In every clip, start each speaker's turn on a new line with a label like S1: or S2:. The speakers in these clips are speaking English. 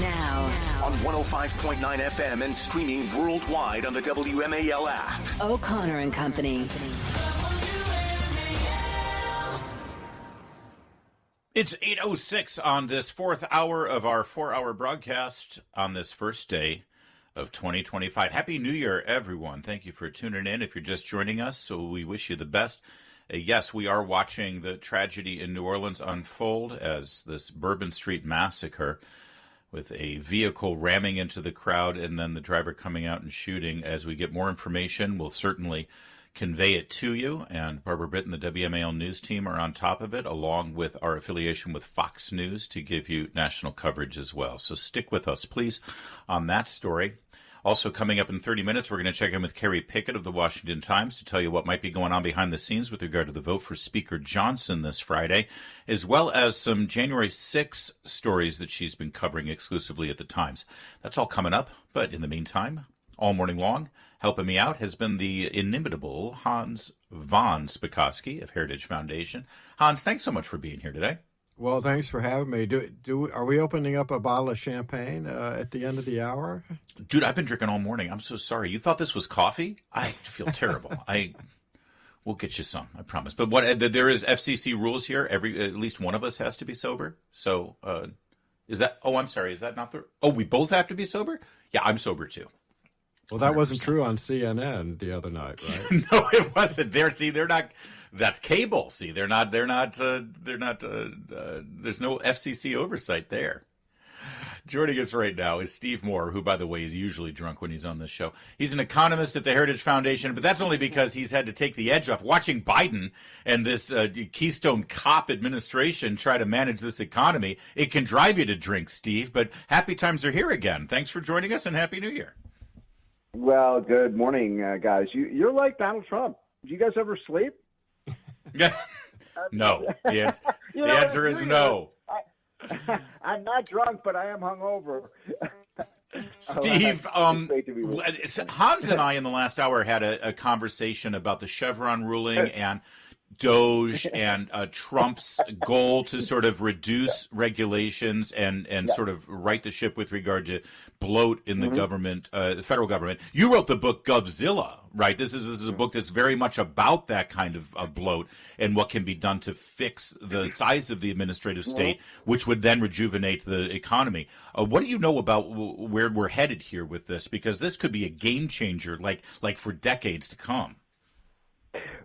S1: Now.
S2: On 105.9 FM and streaming worldwide on the WMAL app.
S1: O'Connor and Company.
S3: It's 8:06 on this fourth hour of our 4-hour broadcast on this first day of 2025. Happy New Year, everyone. Thank you for tuning in. If you're just joining us, so we wish you the best. Yes, we are watching the tragedy in New Orleans unfold as this Bourbon Street massacre with a vehicle ramming into the crowd and then the driver coming out and shooting. As we get more information, we'll certainly convey it to you, and Barbara Britt and the WMAL News team are on top of it, along with our affiliation with Fox News to give you national coverage as well. So stick with us, please, on that story. Also coming up in 30 minutes, we're going to check in with Kerry Picket of the Washington Times to tell you what might be going on behind the scenes with regard to the vote for Speaker Johnson this Friday, as well as some January 6 stories that she's been covering exclusively at the Times. That's all coming up, but in the meantime, all morning long, helping me out has been the inimitable Hans von Spakovsky of Heritage Foundation. Hans, thanks so much for being here today.
S4: Well, thanks for having me. Are we opening up a bottle of champagne at the end of the hour?
S3: Dude, I've been drinking all morning. I'm so sorry. You thought this was coffee? I feel terrible. We'll get you some, I promise. But there is FCC rules here. At least one of us has to be sober. So is that? Oh, I'm sorry. Is that not the? Oh, we both have to be sober? Yeah, I'm sober too.
S4: Well, that 100%. Wasn't true on CNN the other night, right?
S3: No, it wasn't. They're not. That's cable. See, there's no FCC oversight there. Joining us right now is Steve Moore, who, by the way, is usually drunk when he's on this show. He's an economist at the Heritage Foundation, but that's only because he's had to take the edge off. Watching Biden and this Keystone Cop administration try to manage this economy, it can drive you to drink, Steve. But happy times are here again. Thanks for joining us, and Happy New Year.
S5: Well, good morning, guys. You're like Donald Trump. Do you guys ever sleep?
S3: No. The answer is no.
S5: I'm not drunk, but I am hungover.
S3: Steve, Hans and I in the last hour had a conversation about the Chevron ruling and Doge and Trump's goal to sort of reduce regulations and sort of right the ship with regard to bloat in the government, the federal government. You wrote the book Govzilla, right? This is a book that's very much about that kind of bloat and what can be done to fix the size of the administrative state, which would then rejuvenate the economy. What do you know about where we're headed here with this? Because this could be a game changer, like for decades to come.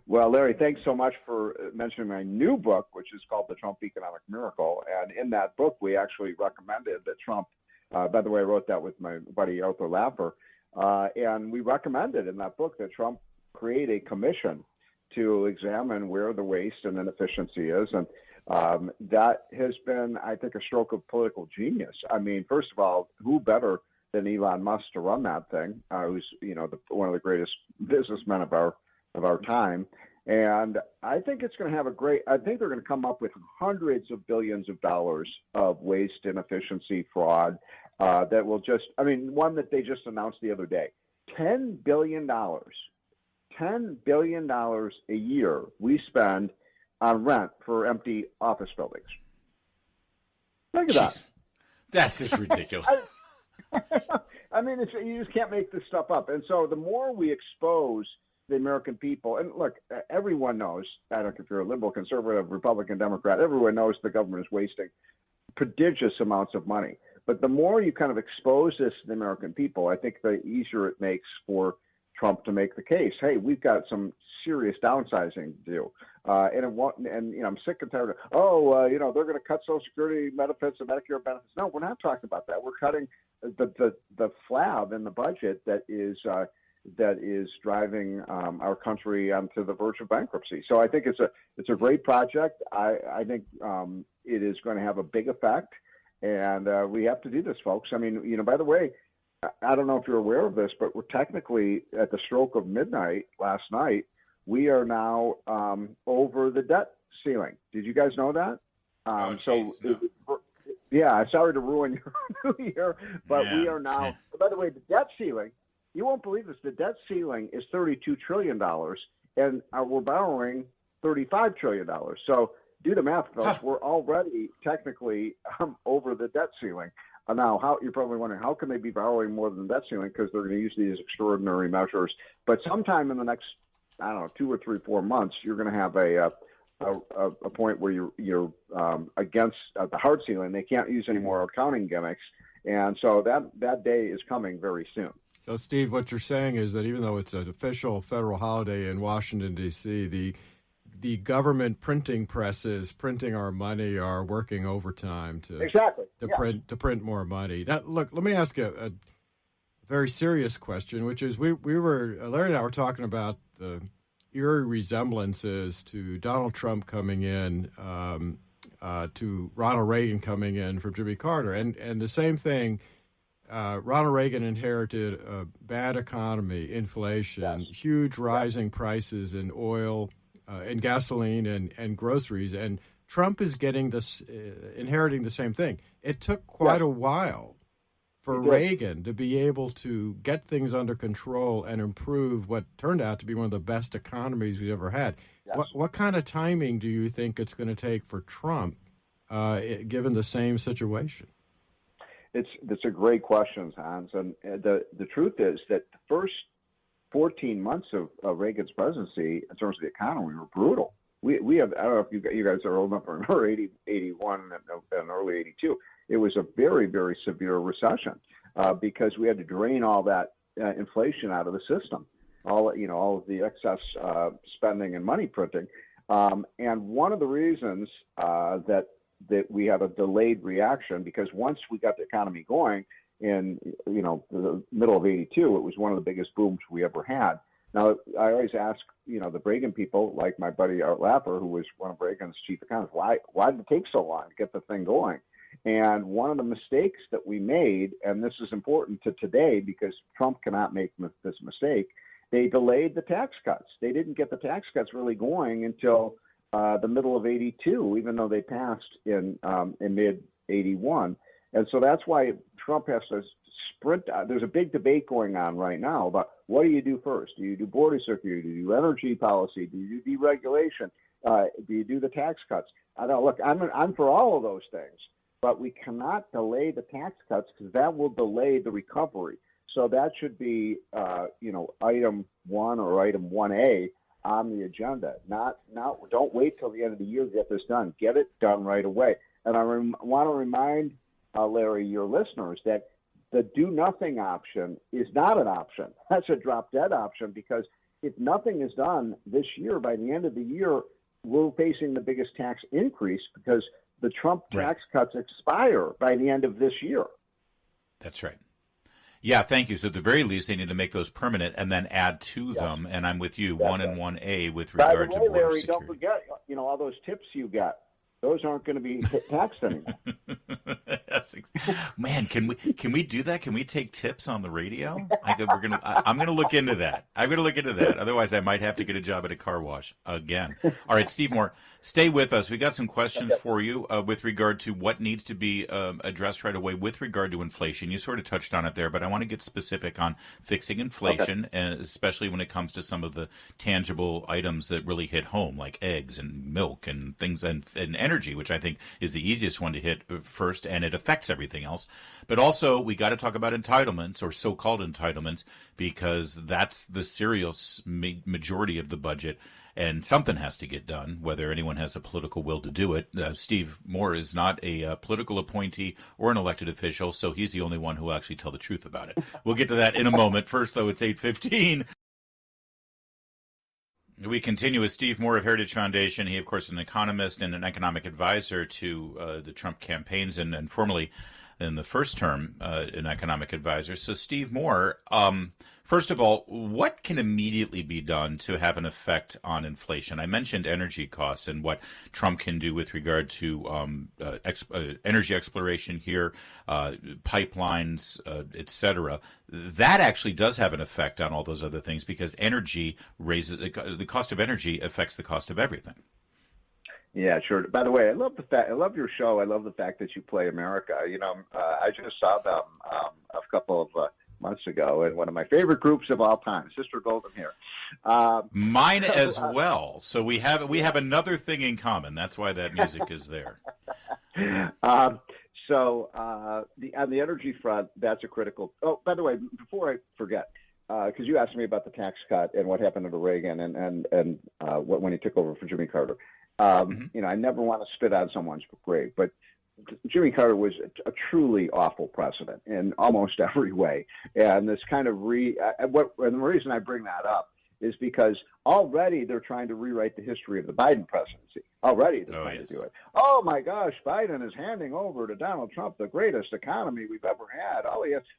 S5: Well, Larry, thanks so much for mentioning my new book, which is called The Trump Economic Miracle. And in that book, we actually recommended that Trump, by the way, I wrote that with my buddy Arthur Laffer, and we recommended in that book that Trump create a commission to examine where the waste and inefficiency is. And that has been, I think, a stroke of political genius. I mean, first of all, who better than Elon Musk to run that thing, who's one of the greatest businessmen of our time. And I think it's going to have I think they're going to come up with hundreds of billions of dollars of waste, inefficiency, fraud, that will one that they just announced the other day, $10 billion a year we spend on rent for empty office buildings. Think of that.
S3: That's just ridiculous.
S5: I mean, you just can't make this stuff up. And so the more we expose the American people, and look, everyone knows, I don't care if you're a liberal, conservative, Republican, Democrat, everyone knows the government is wasting prodigious amounts of money. But the more you kind of expose this to the American people, I think the easier it makes for Trump to make the case. Hey, we've got some serious downsizing to do. I'm sick and tired of, they're going to cut Social Security benefits and Medicare benefits. No, we're not talking about that. We're cutting the flab in the budget that is driving our country onto the verge of bankruptcy. So I think it's a great project. I think it is going to have a big effect, and we have to do this, folks. I mean, by the way, I don't know if you're aware of this, but we're technically at the stroke of midnight last night. We are now over the debt ceiling. Did you guys know that? Yeah, sorry to ruin your New Year, but we are now. By the way, the debt ceiling. You won't believe this. The debt ceiling is $32 trillion, and we're borrowing $35 trillion. So do the math, folks. We're already technically over the debt ceiling. Now, you're probably wondering, how can they be borrowing more than the debt ceiling? Because they're going to use these extraordinary measures. But sometime in the next, 2 or 3, 4 months, you're going to have a point where you're against the hard ceiling. They can't use any more accounting gimmicks. And so that day is coming very soon.
S4: So, Steve, what you're saying is that even though it's an official federal holiday in Washington, D.C., the government printing presses printing our money are working overtime to print more money. Now, look, let me ask you a very serious question, which is Larry and I were talking about the eerie resemblances to Donald Trump coming in, to Ronald Reagan coming in from Jimmy Carter, and the same thing. Ronald Reagan inherited a bad economy, inflation, huge rising prices in oil, in gasoline and groceries, and Trump is getting this, inheriting the same thing. It took quite a while for Reagan to be able to get things under control and improve what turned out to be one of the best economies we've ever had. Yes. What kind of timing do you think it's going to take for Trump, given the same situation?
S5: It's a great question, Hans. And the truth is that the first 14 months of Reagan's presidency, in terms of the economy, were brutal. We have, I don't know if you guys are old enough to remember 81 and early 82. It was a very, very severe recession because we had to drain all that inflation out of the system, all of the excess spending and money printing. And one of the reasons that we had a delayed reaction, because once we got the economy going in the middle of 82, it was one of the biggest booms we ever had. Now, I always ask, the Reagan people, like my buddy Art Lapper, who was one of Reagan's chief economists, why did it take so long to get the thing going? And one of the mistakes that we made, and this is important to today because Trump cannot make this mistake, they delayed the tax cuts. They didn't get the tax cuts really going until the middle of 82, even though they passed in mid-81. And so that's why Trump has to sprint. There's a big debate going on right now about what do you do first? Do you do border security? Do you do energy policy? Do you do deregulation? Do you do the tax cuts? I don't look. I'm for all of those things, but we cannot delay the tax cuts because that will delay the recovery. So that should be, item 1 or item 1A on the agenda. Don't wait till the end of the year to get this done. Get it done right away. And I want to remind Larry, your listeners, that the do nothing option is not an option. That's a drop dead option, because if nothing is done this year, by the end of the year, we're facing the biggest tax increase because the Trump tax cuts expire by the end of this year.
S3: That's right. Yeah, thank you. So at the very least, they need to make those permanent and then add to them. And I'm with you, 1 and 1A with regard to border
S5: Larry,
S3: security.
S5: Don't forget, all those tips you got. Those aren't going to be taxed anymore.
S3: Man, can we do that? Can we take tips on the radio? I'm going to look into that. Otherwise, I might have to get a job at a car wash again. All right, Steve Moore, stay with us. We got some questions for you with regard to what needs to be addressed right away with regard to inflation. You sort of touched on it there, but I want to get specific on fixing inflation, and especially when it comes to some of the tangible items that really hit home, like eggs and milk and things and energy, which I think is the easiest one to hit first, and it affects everything else. But also, we got to talk about entitlements, or so-called entitlements, because that's the serious majority of the budget, and something has to get done, whether anyone has a political will to do it. Steve Moore is not a political appointee or an elected official, so he's the only one who will actually tell the truth about it. We'll get to that in a moment. First, though, it's 8:15. We continue with Steve Moore of Heritage Foundation. He, of course, is an economist and an economic advisor to the Trump campaigns, and formerly in the first term an economic advisor. So, Steve Moore, first of all, what can immediately be done to have an effect on inflation? I mentioned energy costs and what Trump can do with regard to energy exploration here, pipelines, et cetera. That actually does have an effect on all those other things, because energy raises the cost of energy affects the cost of everything.
S5: Yeah, sure. By the way, I love your show. I love the fact that you play America. I just saw them a couple of months ago, and one of my favorite groups of all time, Sister Golden Hair.
S3: Mine as well. So we have another thing in common. That's why that music is there.
S5: On the energy front, that's a critical. Oh, by the way, before I forget, because you asked me about the tax cut and what happened under Reagan and when he took over for Jimmy Carter. I never want to spit on someone's grave, but Jimmy Carter was a truly awful president in almost every way. And this kind of and the reason I bring that up is because already they're trying to rewrite the history of the Biden presidency. Already they're trying to do it. Oh, my gosh, Biden is handing over to Donald Trump the greatest economy we've ever had.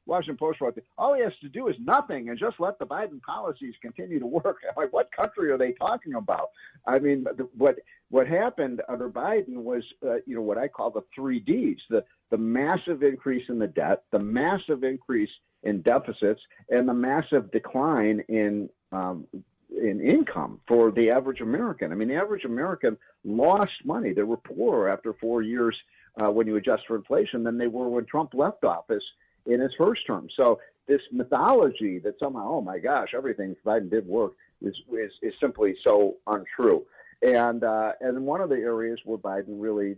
S5: Washington Post wrote, all he has to do is nothing and just let the Biden policies continue to work. I'm like, what country are they talking about? I mean, what happened under Biden was, what I call the 3Ds, the massive increase in the debt, the massive increase in deficits, and the massive decline in income for the average American. I mean, the average American lost money. They were poorer after 4 years when you adjust for inflation than they were when Trump left office in his first term. So this mythology that somehow, oh my gosh, everything Biden did work is simply so untrue. And one of the areas where Biden really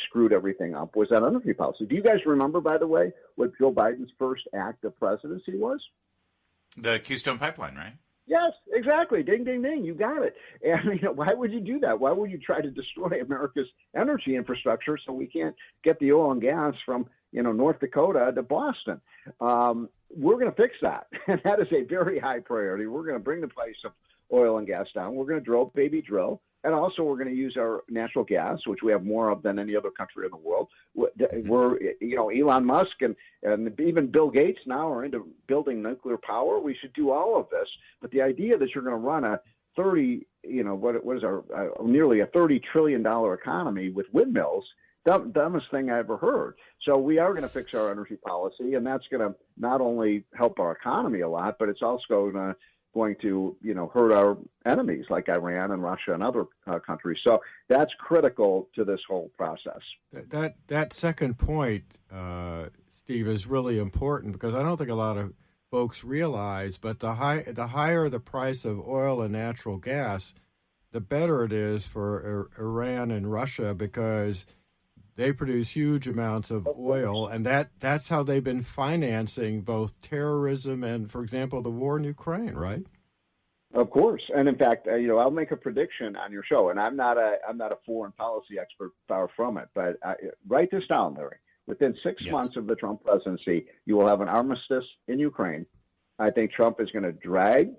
S5: screwed everything up was that energy policy. Do you guys remember, by the way, what Joe Biden's first act of presidency was?
S3: The Keystone Pipeline, right?
S5: Yes, exactly. Ding, ding, ding. You got it. And why would you do that? Why would you try to destroy America's energy infrastructure so we can't get the oil and gas from North Dakota to Boston? We're going to fix that, and that is a very high priority. We're going to bring the price of oil and gas down. We're going to drill, and also we're going to use our natural gas, which we have more of than any other country in the world. We're, Elon Musk and even Bill Gates now are into building nuclear power. We should do all of this, but the idea that you're going to run a nearly a $30 trillion economy with windmills, dumbest thing I ever heard. So we are going to fix our energy policy, and that's going to not only help our economy a lot, but it's also going to hurt our enemies like Iran and Russia and other countries. So that's critical to this whole process.
S4: That second point, Steve, is really important because I don't think a lot of folks realize, but the higher the price of oil and natural gas, the better it is for Iran and Russia because they produce huge amounts of oil, and that's how they've been financing both terrorism and, for example, the war in Ukraine, right?
S5: Of course, and in fact, I'll make a prediction on your show, and I'm not a foreign policy expert, far from it. But write this down, Larry. Within 6 months of the Trump presidency, you will have an armistice in Ukraine. I think Trump is going to drag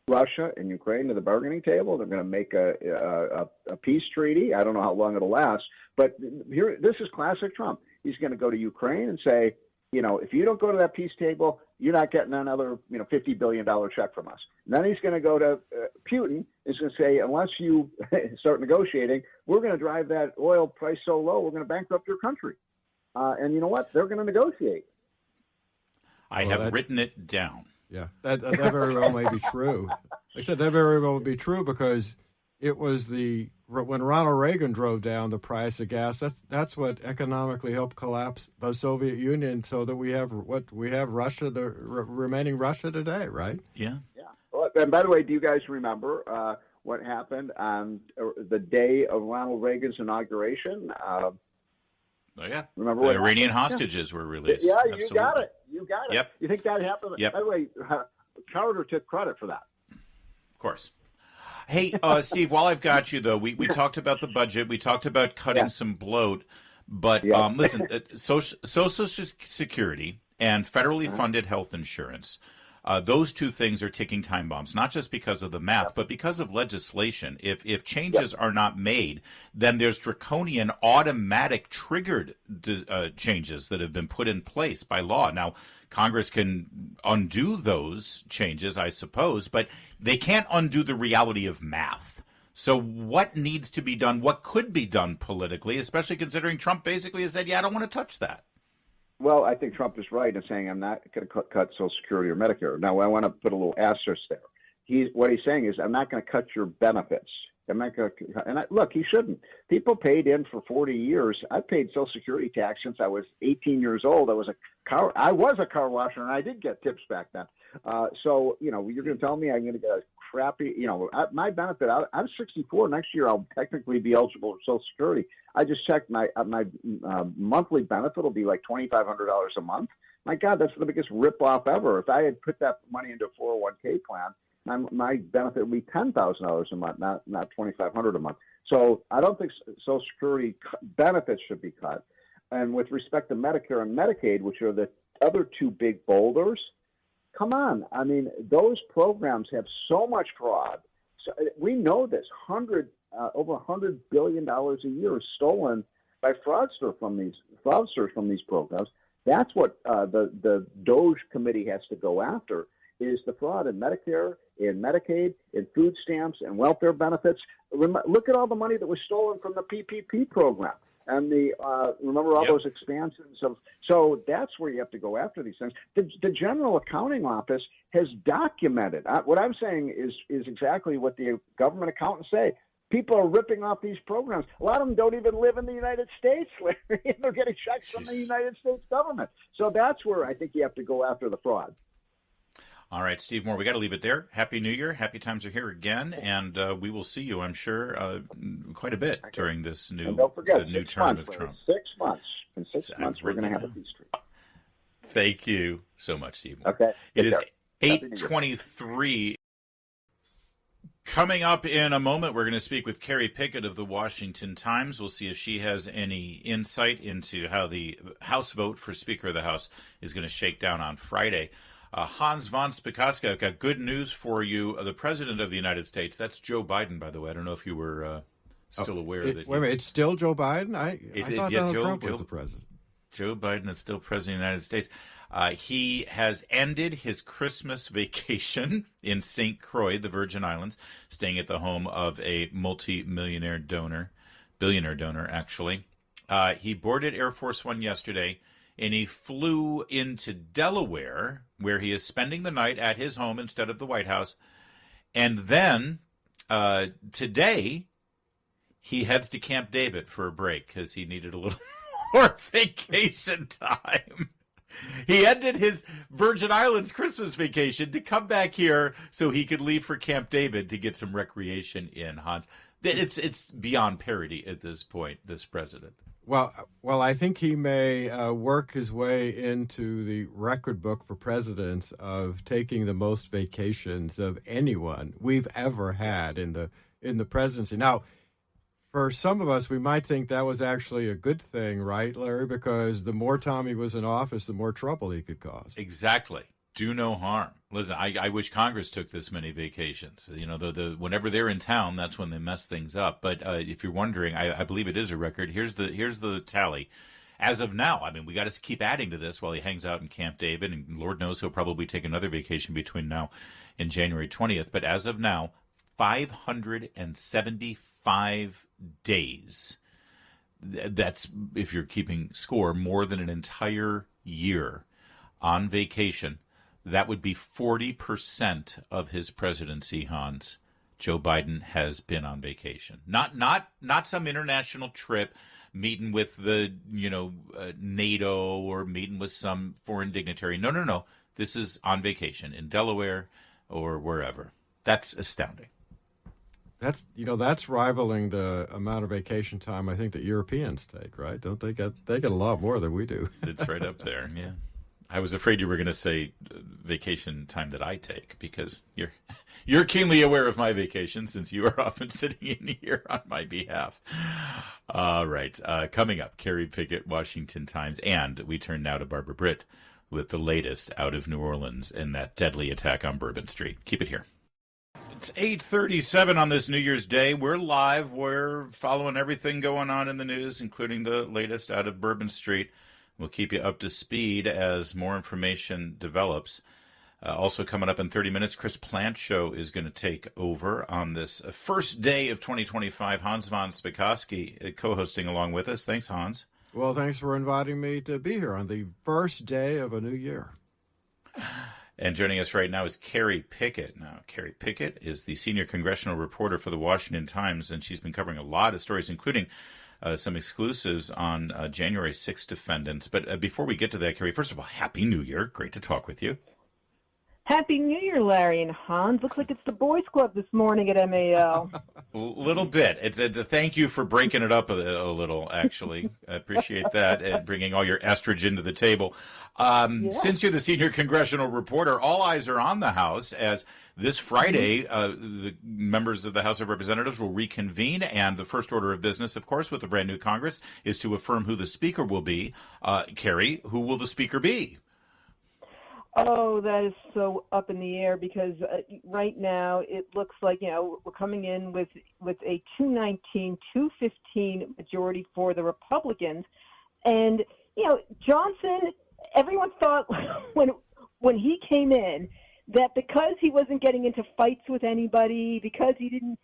S5: Russia and Ukraine to the bargaining table. They're going to make a peace treaty. I don't know how long it'll last, but this is classic Trump. He's going to go to Ukraine and say, if you don't go to that peace table, you're not getting another, $50 billion check from us. And then he's going to go to Putin. He's going to say, unless you start negotiating, we're going to drive that oil price so low, we're going to bankrupt your country. And you know what? They're going to negotiate.
S3: I have written it down.
S4: Yeah, that very well may be true. Like I said, that very well would be true because it was when Ronald Reagan drove down the price of gas. That's what economically helped collapse the Soviet Union, so that we have Russia, the remaining Russia today, right?
S3: Yeah.
S5: Yeah. Well, and by the way, do you guys remember what happened on the day of Ronald Reagan's inauguration?
S3: Oh yeah.
S5: Remember
S3: the Iranian hostages were released?
S5: Yeah,
S3: Absolutely.
S5: You got it.
S3: Yep.
S5: You think that happened?
S3: Yep.
S5: By the way, Carter took credit for that.
S3: Of course. Hey, Steve, while I've got you, though, we talked about the budget. We talked about cutting some bloat. But listen, Social Security and federally funded health insurance, those two things are ticking time bombs, not just because of the math, but because of legislation. If changes are not made, then there's draconian automatic triggered changes that have been put in place by law. Now, Congress can undo those changes, I suppose, but they can't undo the reality of math. So what needs to be done? What could be done politically, especially considering Trump basically has said, I don't want to touch that.
S5: Well, I think Trump is right in saying I'm not going to cut Social Security or Medicare. Now, I want to put a little asterisk there. What he's saying is I'm not going to cut your benefits. Look, he shouldn't. People paid in for 40 years. I paid Social Security tax since I was 18 years old. I was a car washer, and I did get tips back then. So, you're going to tell me I'm going to get a crappy, my benefit. I'm 64 next year. I'll technically be eligible for Social Security. I just checked my monthly benefit will be like $2,500 a month. My God, that's the biggest ripoff ever. If I had put that money into a 401k plan, my benefit would be $10,000 a month, not $2,500 a month. So I don't think Social Security benefits should be cut. And with respect to Medicare and Medicaid, which are the other two big boulders, come on. I mean, those programs have so much fraud. So we know this. Over $100 billion a year is stolen by fraudsters from these programs. That's what the DOJ committee has to go after, is the fraud in Medicare, in Medicaid, in food stamps, and welfare benefits. Look at all the money that was stolen from the PPP program. And remember all those expansions of. So that's where you have to go after these things. The General Accounting Office has documented. What I'm saying is exactly what the government accountants say. People are ripping off these programs. A lot of them don't even live in the United States, Larry. They're getting checks from the United States government. So that's where I think you have to go after the fraud.
S3: All right, Steve Moore, we got to leave it there. Happy New Year. Happy times are here again, and we will see you, I'm sure, quite a bit during this new term of Trump.
S5: 6 months. In 6 months, we're going to have a peace treaty.
S3: Thank you so much, Steve Moore.
S5: Okay.
S3: It is 8:23. Coming up in a moment, we're going to speak with Kerry Picket of the Washington Times. We'll see if she has any insight into how the House vote for Speaker of the House is going to shake down on Friday. Hans von Spakovsky, I've got good news for you. The President of the United States, that's Joe Biden, by the way. I don't know if you were still aware that.
S4: Wait a minute, it's still Joe Biden? I thought Donald Trump was the president.
S3: Joe Biden is still President of the United States. He has ended his Christmas vacation in St. Croix, the Virgin Islands, staying at the home of a multi-billionaire donor, actually. He boarded Air Force One yesterday, and he flew into Delaware, where he is spending the night at his home instead of the White House. And then today, he heads to Camp David for a break because he needed a little more vacation time. He ended his Virgin Islands Christmas vacation to come back here so he could leave for Camp David to get some recreation in, Hans. It's beyond parody at this point, this president.
S4: Well, I think he may work his way into the record book for presidents of taking the most vacations of anyone we've ever had in the presidency. Now, for some of us, we might think that was actually a good thing, right, Larry? Because the more time he was in office, the more trouble he could cause.
S3: Exactly. Do no harm. Listen, I wish Congress took this many vacations. You know, whenever they're in town, that's when they mess things up. But if you're wondering, I believe it is a record. Here's the tally. As of now, I mean, we got to keep adding to this while he hangs out in Camp David, and Lord knows he'll probably take another vacation between now and January 20th. But as of now, 575 days. That's, if you're keeping score, more than an entire year on vacation. That would be 40% of his presidency, Hans. Joe Biden has been on vacation. Not some international trip, meeting with the NATO or meeting with some foreign dignitary. No. This is on vacation in Delaware or wherever. That's astounding.
S4: That's rivaling the amount of vacation time I think that Europeans take, right? Don't they get a lot more than we do?
S3: It's right up there, yeah. I was afraid you were going to say vacation time that I take, because you're keenly aware of my vacation since you are often sitting in here on my behalf. All right. Coming up, Kerry Picket, Washington Times, and we turn now to Barbara Britt with the latest out of New Orleans and that deadly attack on Bourbon Street. Keep it here. It's 8:37 on this New Year's Day. We're live. We're following everything going on in the news, including the latest out of Bourbon Street. We'll keep you up to speed as more information develops. Also coming up in 30 minutes, Chris Plant's show is going to take over on this first day of 2025. Hans von Spakovsky co-hosting along with us. Thanks, Hans.
S4: Well, thanks for inviting me to be here on the first day of a new year.
S3: And joining us right now is Kerry Picket. Now, Kerry Picket is the senior congressional reporter for the Washington Times, and she's been covering a lot of stories, including some exclusives on January 6th defendants. But before we get to that, Kerry, first of all, Happy New Year. Great to talk with you.
S6: Happy New Year, Larry and Hans. Looks like it's the boys' club this morning at MAL.
S3: A little bit. It's a thank you for breaking it up a little, actually. I appreciate that and bringing all your estrogen to the table. Since you're the senior congressional reporter, all eyes are on the House as this Friday, the members of the House of Representatives will reconvene, and the first order of business, of course, with the brand new Congress is to affirm who the Speaker will be. Kerry, who will the Speaker be?
S6: Oh, that is so up in the air because right now it looks like, we're coming in with a 219, 215 majority for the Republicans. And, Johnson, everyone thought when he came in that because he wasn't getting into fights with anybody, because he didn't,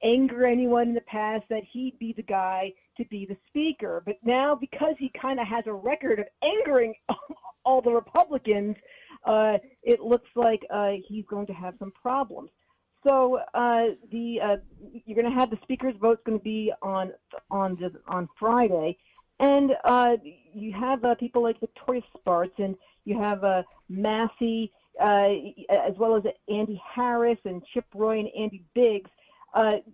S6: anger anyone in the past, that he'd be the guy to be the Speaker. But now because he kind of has a record of angering all the Republicans, it looks like he's going to have some problems. So you're going to have the Speaker's vote's going to be on Friday, and you have people like Victoria Spartz, and you have Massey, as well as Andy Harris and Chip Roy and Andy Biggs.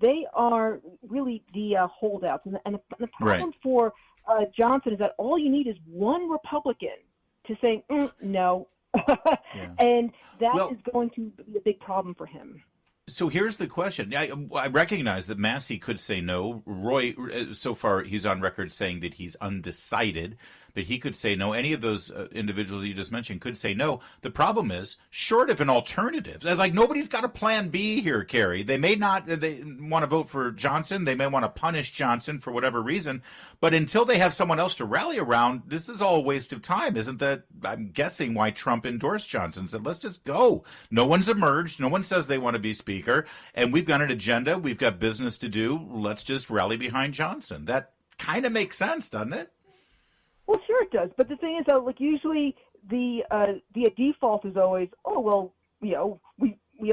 S6: They are really the holdouts, and the problem for Johnson is that all you need is one Republican to say no, and that is going to be a big problem for him.
S3: So here's the question. I recognize that Massey could say no. Roy, so far, he's on record saying that he's undecided, but he could say no. Any of those individuals that you just mentioned could say no. The problem is, short of an alternative, like nobody's got a plan B here, Kerry. They may not, they want to vote for Johnson. They may want to punish Johnson for whatever reason. But until they have someone else to rally around, this is all a waste of time. Isn't that, I'm guessing, why Trump endorsed Johnson? Said, let's just go. No one's emerged. No one says they want to be Speaker. And we've got an agenda. We've got business to do. Let's just rally behind Johnson. That kind of makes sense, doesn't it?
S6: Well, sure it does. But the thing is, though, usually the default is always, we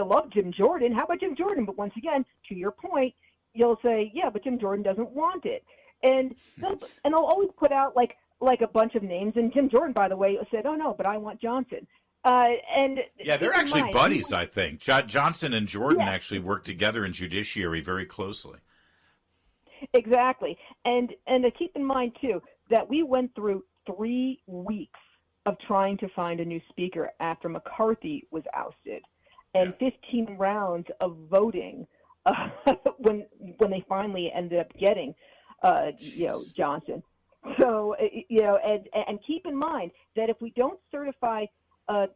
S6: love Jim Jordan. How about Jim Jordan? But once again, to your point, you'll say, yeah, but Jim Jordan doesn't want it. And they'll always put out like a bunch of names. And Jim Jordan, by the way, said, oh, no, but I want Johnson.
S3: They're actually buddies, I think. Johnson and Jordan actually work together in judiciary very closely.
S6: Exactly. And keep in mind, too, that we went through 3 weeks of trying to find a new speaker after McCarthy was ousted, and 15 rounds of voting when they finally ended up getting Johnson. So and keep in mind that if we don't certify a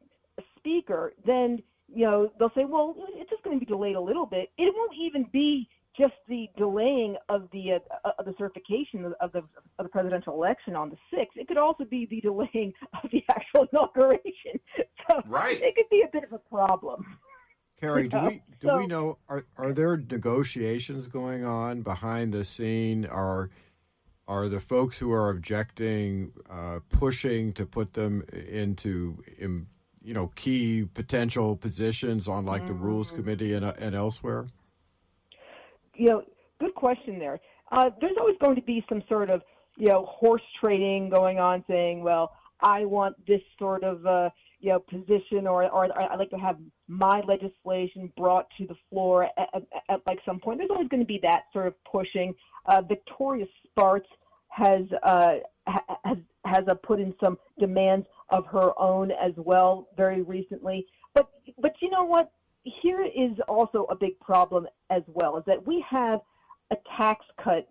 S6: speaker, then they'll say, well, it's just going to be delayed a little bit. It won't even be just the delaying of the certification of the presidential election on the 6th. It could also be the delaying of the actual inauguration. So it could be a bit of a problem.
S4: Kerry, do we know, are there negotiations going on behind the scene? Are the folks who are objecting pushing to put them into key potential positions on like the Rules Committee and elsewhere?
S6: Good question there. There's always going to be some sort of, horse trading going on, saying, well, I want this sort of, position, or I'd like to have my legislation brought to the floor at like some point. There's always going to be that sort of pushing. Victoria Spartz has put in some demands of her own as well very recently. But you know what? Here is also a big problem as well, is that we have a tax cut,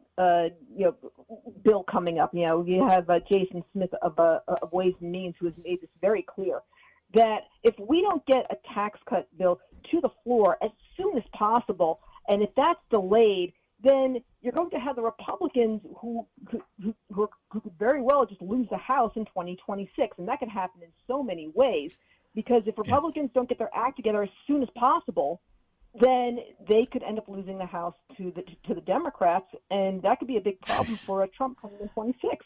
S6: bill coming up. You have Jason Smith of Ways and Means, who has made this very clear that if we don't get a tax cut bill to the floor as soon as possible, and if that's delayed, then you're going to have the Republicans who could very well just lose the House in 2026, and that could happen in so many ways. Because if Republicans don't get their act together as soon as possible, then they could end up losing the House to the Democrats, and that could be a big problem for Trump coming in 26.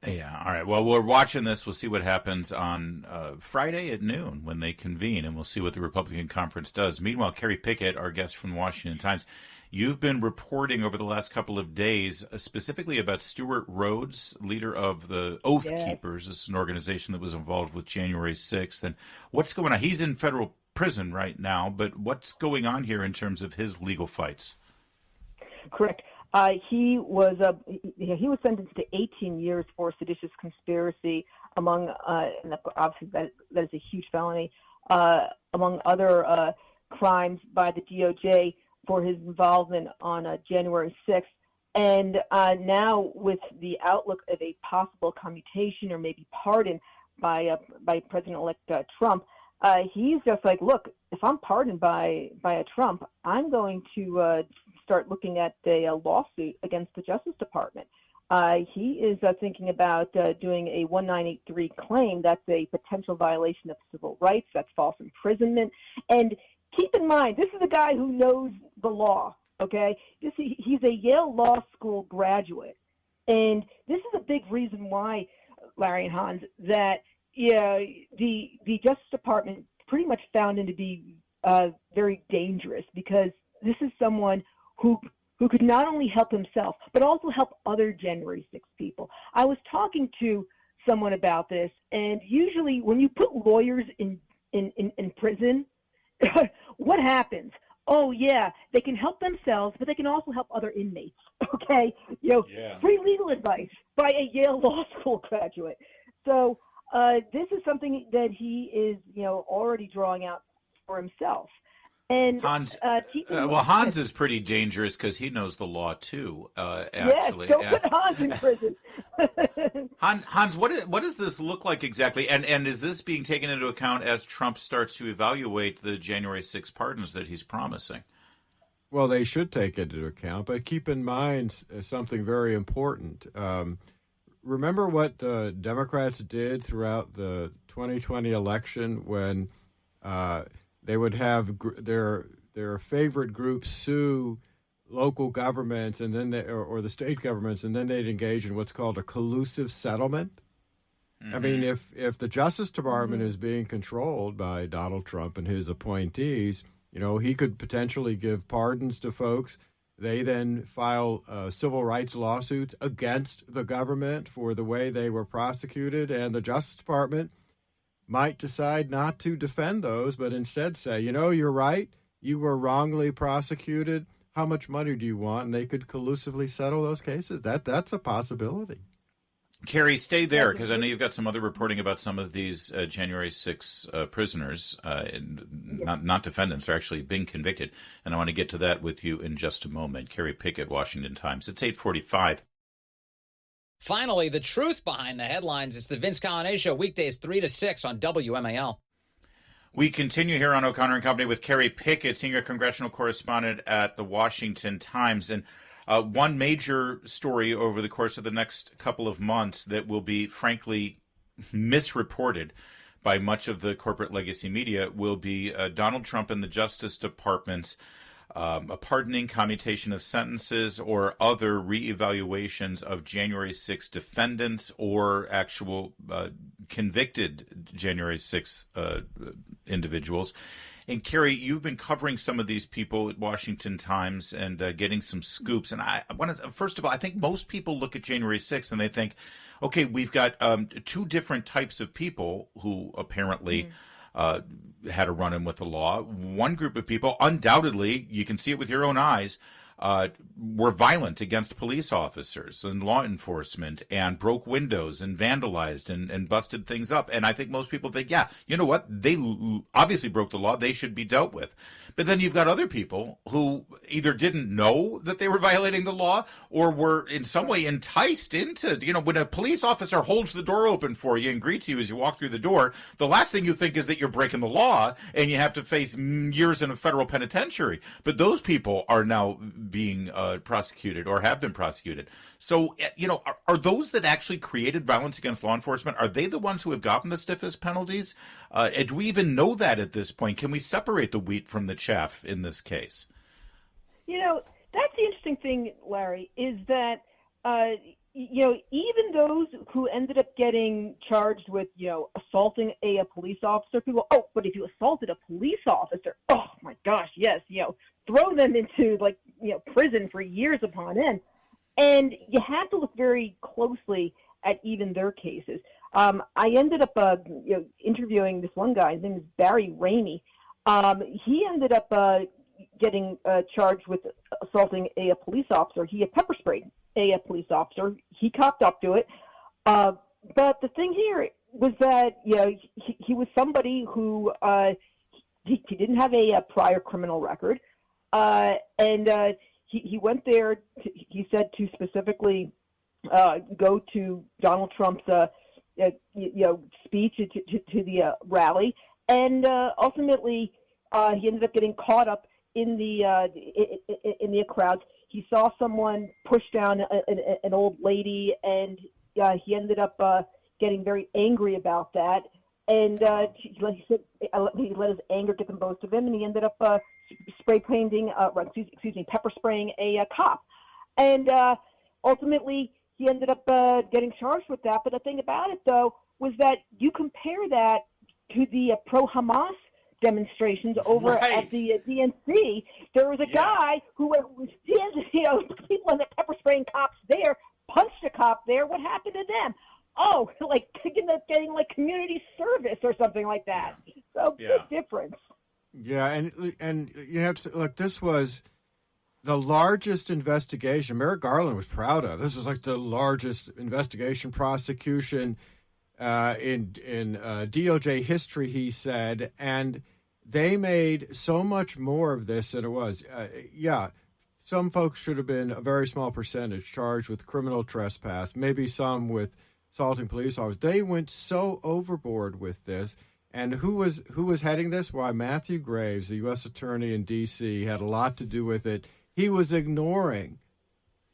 S3: Yeah, all right. Well, we're watching this. We'll see what happens on Friday at noon when they convene, and we'll see what the Republican conference does. Meanwhile, Kerry Picket, our guest from the Washington Times, you've been reporting over the last couple of days specifically about Stuart Rhodes, leader of the Oath Keepers. This is an organization that was involved with January 6th. And what's going on? He's in federal prison right now, but what's going on here in terms of his legal fights?
S6: Correct. He was sentenced to 18 years for seditious conspiracy, among and obviously that is a huge felony, among other crimes by the DOJ for his involvement on January 6th. And now with the outlook of a possible commutation or maybe pardon by President-elect Trump, he's just like, look, if I'm pardoned by a Trump, I'm going to start looking at a lawsuit against the Justice Department. He is thinking about doing a 1983 claim. That's a potential violation of civil rights. That's false imprisonment. And keep in mind, this is a guy who knows the law, okay? He's a Yale Law School graduate. And this is a big reason why, Larry and Hans, that the Justice Department pretty much found him to be very dangerous, because this is someone who could not only help himself, but also help other January 6 people. I was talking to someone about this, and usually when you put lawyers in prison, what happens? Oh, yeah, they can help themselves, but they can also help other inmates, okay? Free legal advice by a Yale Law School graduate. So this is something that he is, already drawing out for himself. And
S3: Hans, Hans is pretty dangerous because he knows the law too. Actually,
S6: don't put Hans in prison.
S3: Hans, what does this look like exactly? And is this being taken into account as Trump starts to evaluate the January 6 pardons that he's promising?
S4: Well, they should take it into account, but keep in mind something very important. Remember what the Democrats did throughout the 2020 election when they would have their favorite groups sue local governments and then or the state governments, and then they'd engage in what's called a collusive settlement. Mm-hmm. I mean, if the Justice Department is being controlled by Donald Trump and his appointees, he could potentially give pardons to folks. They then file civil rights lawsuits against the government for the way they were prosecuted, and the Justice Department might decide not to defend those, but instead say, you're right, you were wrongly prosecuted. How much money do you want? And they could collusively settle those cases. That's a possibility.
S3: Kerry, stay there, because I know you've got some other reporting about some of these January 6 prisoners, not defendants, are actually being convicted. And I want to get to that with you in just a moment. Kerry Picket, Washington Times. It's 8:45.
S7: Finally, the truth behind the headlines. It's the Vince Coglianese Show, weekdays 3 to 6 on WMAL.
S3: We continue here on O'Connor and Company with Kerry Picket, senior congressional correspondent at the Washington Times. And one major story over the course of the next couple of months that will be, frankly, misreported by much of the corporate legacy media will be Donald Trump and the Justice Department's a pardoning, commutation of sentences, or other reevaluations of January 6 defendants or actual convicted January 6 individuals. And Kerry, you've been covering some of these people at Washington Times and getting some scoops. And I want to, first of all, I think most people look at January 6 and they think, okay, we've got two different types of people who apparently had a run-in with the law. One group of people, undoubtedly, you can see it with your own eyes, were violent against police officers and law enforcement and broke windows and vandalized and busted things up. And I think most people think, yeah, you know what? They obviously broke the law. They should be dealt with. But then you've got other people who either didn't know that they were violating the law or were in some way enticed into, when a police officer holds the door open for you and greets you as you walk through the door, the last thing you think is that you're breaking the law and you have to face years in a federal penitentiary. But those people are now being prosecuted or have been prosecuted. So, are those that actually created violence against law enforcement, are they the ones who have gotten the stiffest penalties? And do we even know that at this point? Can we separate the wheat from the chaff in this case?
S6: That's the interesting thing, Larry, is that even those who ended up getting charged with, assaulting a police officer, people, but if you assaulted a police officer, oh my gosh, yes, throw them into prison for years upon end. And you have to look very closely at even their cases. I ended up, interviewing this one guy. His name is Barry Ramey. He ended up getting charged with assaulting a police officer. He had pepper sprayed a police officer. He copped up to it. But the thing here was that he was somebody who he didn't have a prior criminal record, and he went there. He said to specifically go to Donald Trump's speech to the rally, and ultimately he ended up getting caught up in the crowd. He saw someone push down an old lady, and he ended up getting very angry about that. And he said he let his anger get the most of him, and he ended up pepper spraying a cop. And ultimately, he ended up getting charged with that. But the thing about it, though, was that you compare that to the pro-Hamas demonstrations over at the DNC. There was a guy who was, people in the pepper spraying cops there, punched a cop there. What happened to them? Oh, getting community service or something like that. So big difference.
S4: Yeah, and you have to look. This was the largest investigation Merrick Garland was proud of. This was the largest investigation prosecution in DOJ history, he said, and they made so much more of this than it was. Some folks should have been a very small percentage charged with criminal trespass, maybe some with assaulting police officers. They went so overboard with this. And who was heading this? Why, Matthew Graves, the U.S. attorney in D.C., had a lot to do with it. He was ignoring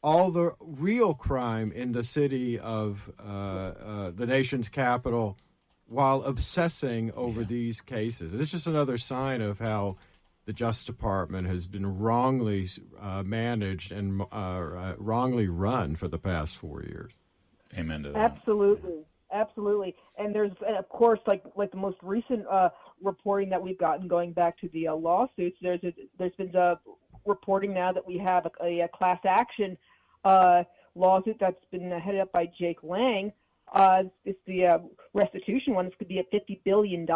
S4: all the real crime in the city of the nation's capital while obsessing over these cases. It's just another sign of how the Justice Department has been wrongly managed and wrongly run for the past 4 years.
S3: Amen to that.
S6: Absolutely. And there's, of course, like the most recent reporting that we've gotten going back to the lawsuits, there's been reporting now that we have a class action lawsuit that's been headed up by Jake Lang. It's the restitution one. This could be a $50 billion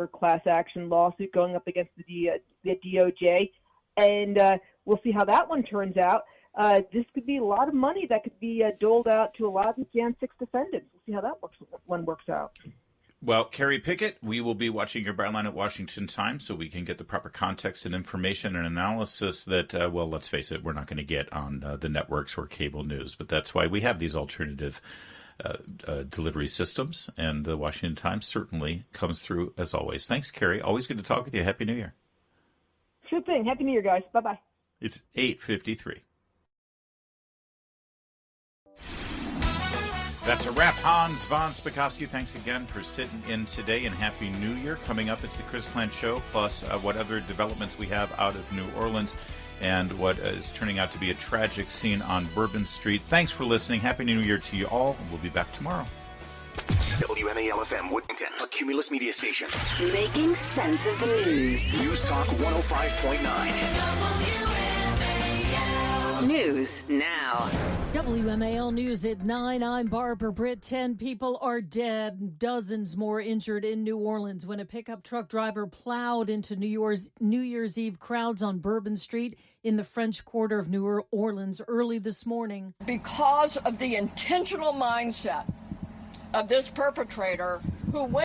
S6: class action lawsuit going up against the DOJ. And we'll see how that one turns out. This could be a lot of money that could be doled out to a lot of the Jan 6 defendants. We'll see how that one works out.
S3: Well, Kerry Picket, we will be watching your byline at Washington Times so we can get the proper context and information and analysis that, let's face it, we're not going to get on the networks or cable news. But that's why we have these alternative delivery systems, and the Washington Times certainly comes through as always. Thanks, Kerry. Always good to talk with you. Happy New Year.
S6: Sure thing. Happy New Year, guys. Bye-bye.
S3: It's 8:53. That's a wrap. Hans von Spakovsky, thanks again for sitting in today, and Happy New Year. Coming up, it's the Chris Plant Show, plus what other developments we have out of New Orleans and what is turning out to be a tragic scene on Bourbon Street. Thanks for listening. Happy New Year to you all, and we'll be back tomorrow.
S2: WMAL-FM Woodington, a Cumulus media station.
S1: Making sense of the news.
S2: News Talk 105.9.
S1: News now.
S8: WMAL News at 9. I'm Barbara Britt. 10 people are dead, dozens more injured in New Orleans when a pickup truck driver plowed into New Year's Eve crowds on Bourbon Street in the French Quarter of New Orleans early this morning.
S9: Because of the intentional mindset of this perpetrator who went